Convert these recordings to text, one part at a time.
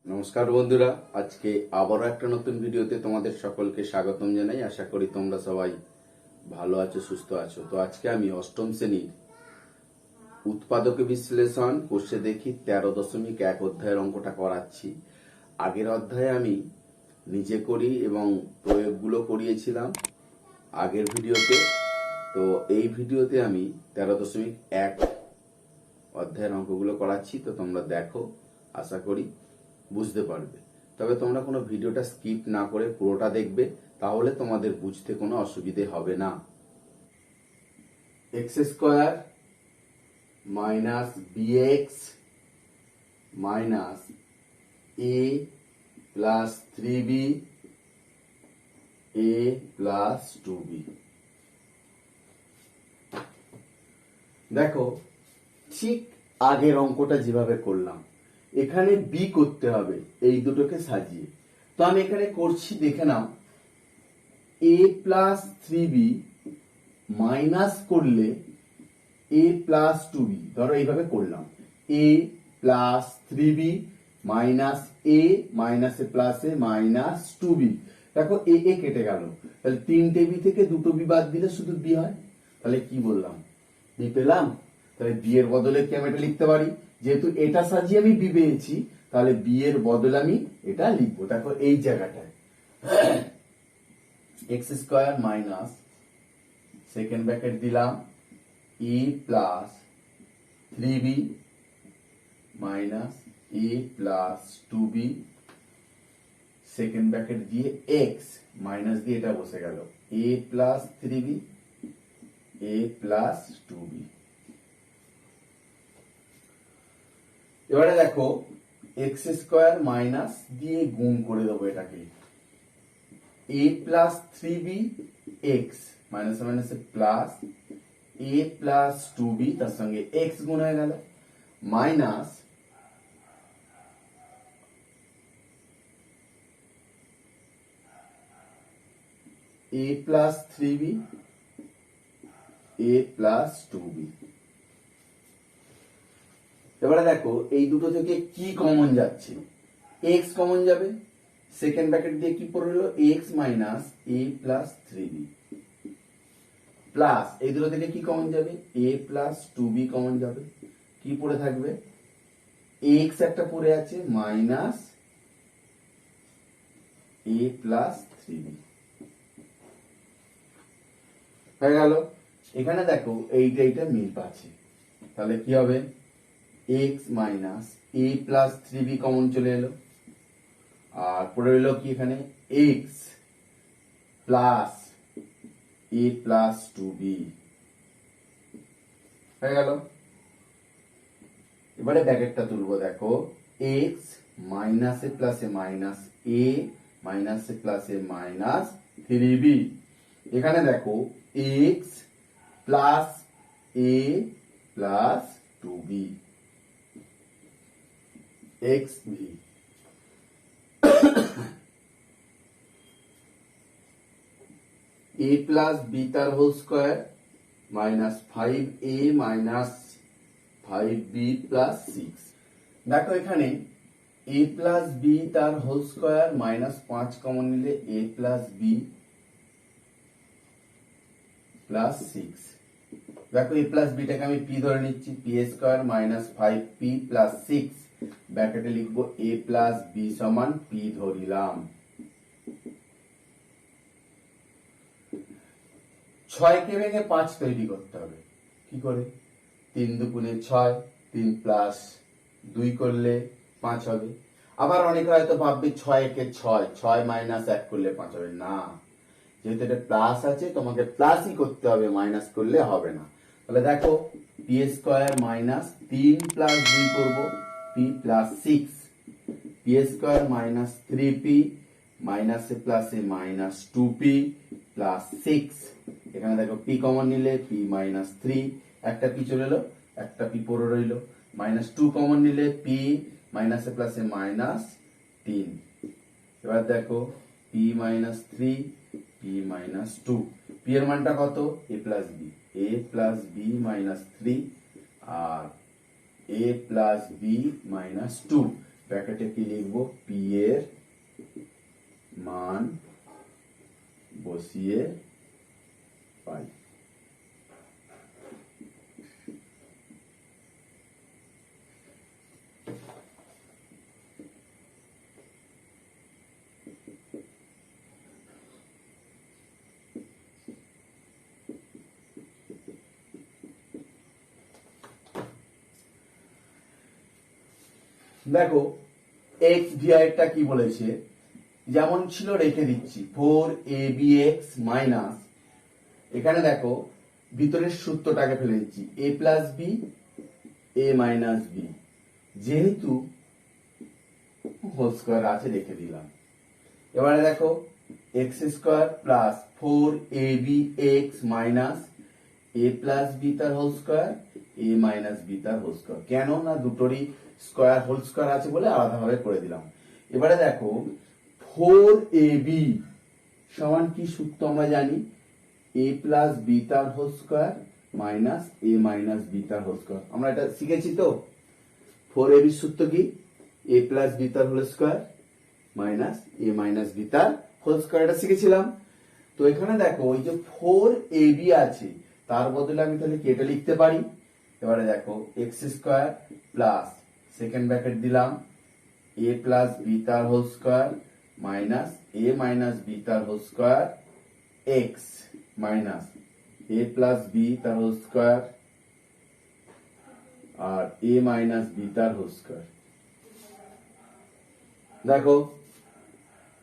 নমস্কার বন্ধুরা, আজকে আবারও একটা নতুন ভিডিওতে তোমাদের সকলকে স্বাগতম জানাই। আশা করি তোমরা সবাই ভালো আছো, সুস্থ আছো। তো আজকে আমি অষ্টম শ্রেণীর উৎপাদক বিশ্লেষণ কোর্সে দেখি 13.1 অধ্যায়ের অঙ্কটা করাচ্ছি। আগের অধ্যায়ে আমি নিজে করি এবং প্রয়োগগুলো করিয়েছিলাম আগের ভিডিওতে। তো এই ভিডিওতে আমি 13.1 অধ্যায়ের অঙ্কগুলো করাচ্ছি। তো তোমরা দেখো, আশা করি বুঝতে পারবে। তবে তোমরা কোনো ভিডিওটা স্কিপ না করে পুরোটা দেখবে, তাহলে তোমাদের বুঝতে কোনো অসুবিধে হবে না। X square minus bx minus a plus 3b a plus 2b। দেখো, ঠিক আগের অঙ্কটা যেভাবে করলাম, এখানে বি করতে হবে এই দুটোকে সাজিয়ে। তো আমি এখানে করছি, দেখে নাও। এ প্লাস 3b মাইনাস করলে এ প্লাস 2b, ধরো এইভাবে করলাম। এ plus 3b minus a minus a plus a minus 2b। দেখো এ এ কেটে গেল, তাহলে 3টে বি থেকে 2টো বি বাদ দিলে শুধু বি হয়। তাহলে কি বললাম, বি পেলাম। তাহলে বি এর বদলে কি আমি এটা লিখতে পারি? যেহেতু এটা সাজিয়ে আমি বি পেয়েছি, তাহলে বি এর বদলে আমি এটা লিখবো। দেখো এই জায়গাটায় x square minus, second bracket দিলাম, এ plus 3b minus a plus 2b, second bracket দিয়ে এক্স মাইনাস দিয়ে এটা বসে গেল, এ plus 3b a plus 2b। এবারে দেখো, এক্স স্কোয়ার মাইনাস দিয়ে গুণ করে দেবো এটাকে, a plus 3b x minus minus plus a plus 2b, তার সঙ্গে এক্স গুণ হয়ে গেল, minus a plus 3b a plus 2b। এবারে দেখো, এই দুটো থেকে কি কমন যাচ্ছে? এক্স কমন যাবে, সেকেন্ড ব্র্যাকেট দিয়ে কি পড়ে হলো, x minus a plus 3b plus এই দুটো থেকে কি কমন যাবে, এ প্লাস 2b কমন যাবে। কি পড়ে থাকবে, এক্স একটা পড়ে আছে মাইনাস এ প্লাস 3b হয়ে গেল। এখানে দেখো এইটা মিল পাচ্ছে, তাহলে কি হবে, x minus a plus 3b common চলে এলো, আর পড়ে রইল কি এখানে, x plus a plus 2b হয়ে গেল। এবারে ব্র্যাকেটটা তুলবো, দেখো x minus a plus a minus a minus a plus a minus 3b। এখানে দেখো x plus a plus 2b x ভি। এ প্লাস বি তার whole square minus 5a minus 5b plus 6। দেখো এখানে এ প্লাস বি তার whole square minus 5 common নিলে a plus B plus 6। দেখো এ plus বিটাকে আমি পি ধরে নিচ্ছি, P square minus 5p plus 6, ব্র্যাকেটে লিখবো এ প্লাস বি সমান পি ধরিলাম। 6 কে ভেঙে 5 তৈরি করতে হবে। কি করে, 3 দুগুণে 6, 3 প্লাস 2 করলে 5 হবে। আবার অনেকে হয়তো ভাববে 6 কে 6, 6 মাইনাস 1 করলে 5 হবে না। যেহেতু এটা প্লাস আছে, তোমাকে প্লাসই করতে হবে, মাইনাস করলে হবে না। তাহলে দেখো, পি স্কোয়ার মাইনাস 3 প্লাস 2 করবো, p plus 6, p square minus 3p minus a plus a minus 2p plus 6। এখানে দেখো পি কমন নিলে পি মাইনাস 3, একটা পি চলে এলো, একটা পি পড়ে রইল, মাইনাস 2 কমন নিলে p minus a plus a minus 3। এবার দেখো p minus 3 p minus 2, p এর মানটা কত, a plus b, a plus b minus 3 আর এ প্লাস বি মাইনাস 2। ব্র্যাকেটে কি লিখবো, পি এর মান বসিয়ে পাই। দেখো এক্স ভিআইটা কি বলেছে, যেমন ছিল রেখে দিচ্ছি, 4abx মাইনাস, এখানে দেখো ভিতরের সূত্রটাকে ফেলে দিচ্ছি, a plus b a minus b, যেহেতু হোল স্কয়ার আছে রেখে দিলাম। এবারে দেখো x square plus 4abx minus a plus b তার whole square a minus b তার হোল স্কয়ার, কেন না দুটোরই স্কয়ার হোল স্কয়ার আছে বলে আলাদাভাবে করে দিলাম। এবারে দেখো 4ab সমান কি সূত্র আমরা জানি, a প্লাস বি তার whole square minus a minus b তার হোল স্কয়ার, আমরা এটা শিখেছি তো। 4ab সূত্র কি, a প্লাস বি তার whole square minus a minus b তার হোল স্কয়ার, এটা শিখেছিলাম। তো এখানে দেখো ওই যে 4ab আছে তার বদলে আমি তাহলে কি এটা লিখতে পারি। এবারে দেখো x square plus second bracket দিলাম a প্লাস বি তার whole square minus a minus b তার whole square x minus a plus b তার হোল স্কয়ার আর a মাইনাস বি তার হোল স্কয়ার। দেখো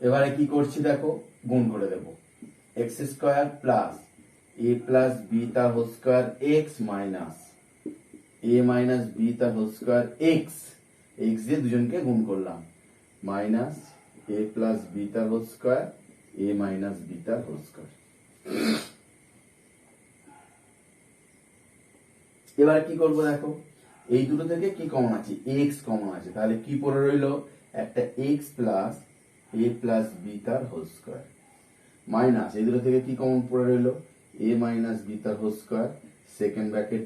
এবারে কি করছি, দেখো গুণ করে দেব, x square plus a plus b তার whole square x minus a minus b তার হোল স্কয়ার x, x দিয়ে দুজনকে গুণ করলাম, মাইনাস a প্লাস বি তার whole square a minus b তার হোল স্কয়ার। এবার কি করব, দেখো এই দুটো থেকে কি কমন আছে, x কমন আছে, তাহলে কি পড়ে রইলো, একটা x plus a plus b তার হোল স্কয়ার মাইনাস এই দুটো থেকে কি কমন পড়ে রইলো, a মাইনাস বি তার হোল স্কয়ার, সেকেন্ড ব্র্যাকেট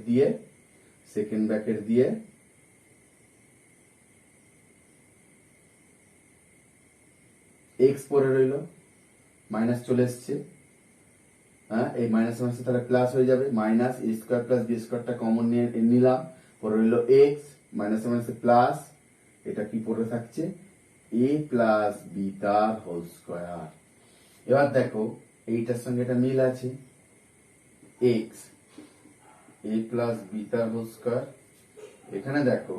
দিয়ে x পড়ে রইলো, মাইনাস চলে এসছে, হ্যাঁ এই মাইনাস মাইনাস তাহলে প্লাস হয়ে যাবে, minus a square plus b স্কয়ারটা কমন নিয়ে নিলাম, পড়ে রইলো x, মাইনাস মাইনাস প্লাস, এটা কি পড়ে থাকছে a প্লাস বি তার হোল স্কয়ার। এবার দেখো এইটার সঙ্গে এটা মিল আছে, x a প্লাস বি তার হোল স্কয়ার, এখানে দেখো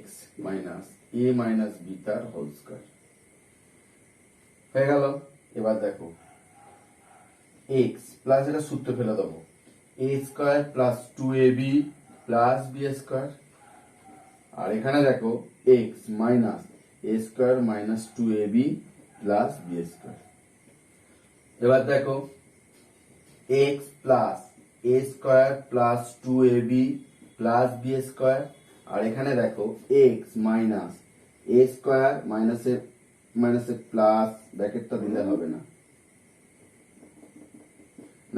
x minus a minus b তার হোল স্কয়ার হয়ে গেল। এবার দেখো x প্লাস এটা সূত্র ফেলে দেবো, a square plus 2ab plus b square, আর এখানে দেখো x minus a square minus 2ab plus b square. এবার দেখো x plus a square plus 2ab plus b square, আর এখানে দেখো x মাইনাস a স্কয়ার মাইনাসে মাইনাসে প্লাস, ব্র্যাকেটটা দিলে হবে না,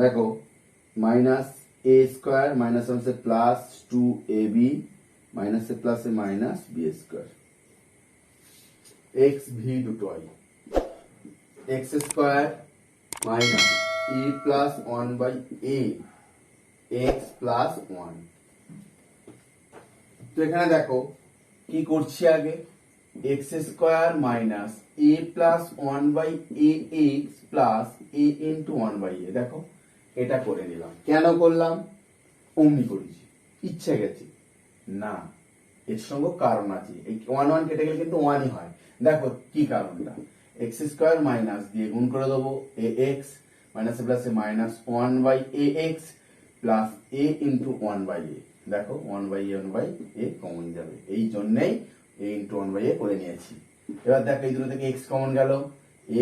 দেখো মাইনাস a স্কয়ার মাইনাস মাইনাসে প্লাস 2ab মাইনাসে প্লাসে মাইনাস বি স্কয়ার, x ভি দুটোই, x square minus e plus 1 by a x plus 1। তো এখানে দেখো কি করছি, আগে x square minus a plus 1 by a x plus a into 1 by a, দেখো এটা করে নিলাম, কেন করলাম, অমনি করেছি, ইচ্ছা গেছে না, এর সঙ্গে কারণ আছে, এই 1 1 কেটে গেলে কিন্তু 1ই হয়। দেখো কি কারণটা, x স্কয়ার মাইনাস দিয়ে গুণ করে দেবো ax মাইনাস প্লাসে minus 1 by ax plus a into 1 by a, দেখো 1 বাই a কমন যাবে, এই জন্যই a ইন্টু 1 বাই a করে নিয়েছি। এবার দেখো এই দুটো থেকে x কমন গেল,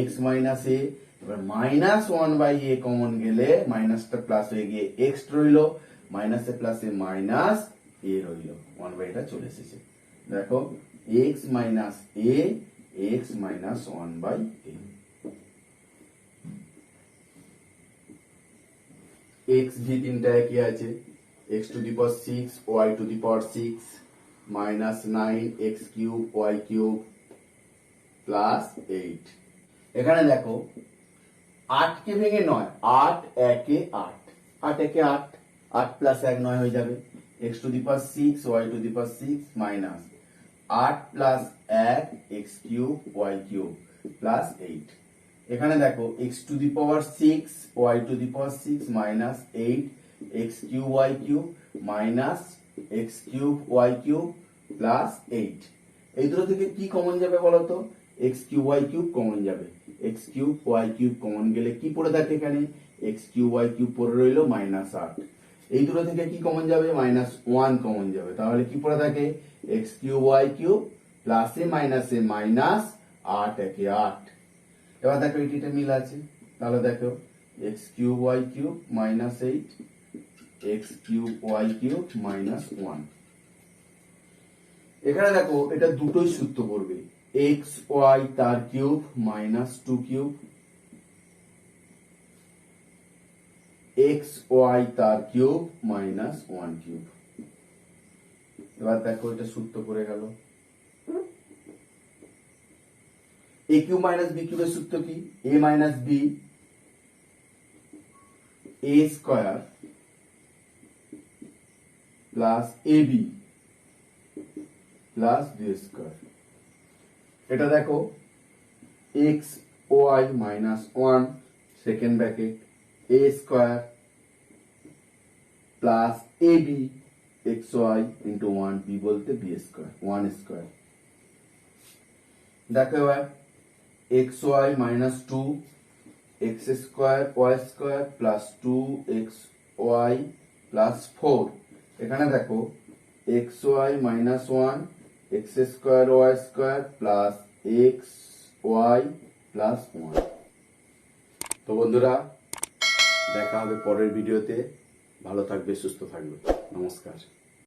x মাইনাস a, এবার মাইনাস 1 বাই a কমন গেলে মাইনাসটা প্লাস হয়ে গিয়ে x রইলো, মাইনাসে প্লাসে মাইনাস a রইলো, 1 বাই এটা চলে এসেছে, দেখো x minus a x minus 1 by a, x ভি তিনটা একই আছে, x to the power 6 y to the power 6 minus 9 x cube y cube plus 8। এখানে দেখো 8 কে ভেঙে 9, 8 একে 8, 8 একে 8, 8 প্লাস 1 9 হয়ে যাবে। x to the power 6 y to the power 6 minus 8 plus 1 x cube y cube plus 8। এখানে দেখো x to the power 6 y to the power 6 minus 8 x cube y cube minus x cube y cube plus 8। এই দুটো থেকে কি common যাবে বলতো? x cube y cube common যাবে। x cube y cube common গেলে কি পড়ে থাকে এখানে? x কিউব y কিউব পড়ে রইলো মাইনাস 8। এই দুটো থেকে কি কমন যাবে? মাইনাস 1 কমন যাবে। তাহলে কি পড়ে থাকে? x কিউব y কিউব প্লাসে মাইনাসে মাইনাস 8 একে 8। এবার দেখো এটিতে মিল আছে, তাহলে দেখো x cube y cube minus 8 x cube y cube minus 1। এখানে দেখো এটা দুটোই সূত্র পড়বে, x y তার cube minus 2 cube, x y তার কিউব মাইনাস 1 কিউব। এবার দেখো এটা সূত্র পড়ে গেল। a কিউব মাইনাস b কিউবের সূত্র কি? a minus b a square plus ab plus b square. এটা দেখো x y minus 1 second bracket a square plus ab x y into 1 b বলতে b স্কয়ার 1 স্কয়ার। দেখো এবার x y minus 2 x square y square plus 2 x y plus 4। এখানে দেখো x y minus 1 x square y square plus x y plus 1। তো বন্ধুরা, দেখা হবে পরের ভিডিওতে। ভালো থাকবে, সুস্থ থাকবে। নমস্কার।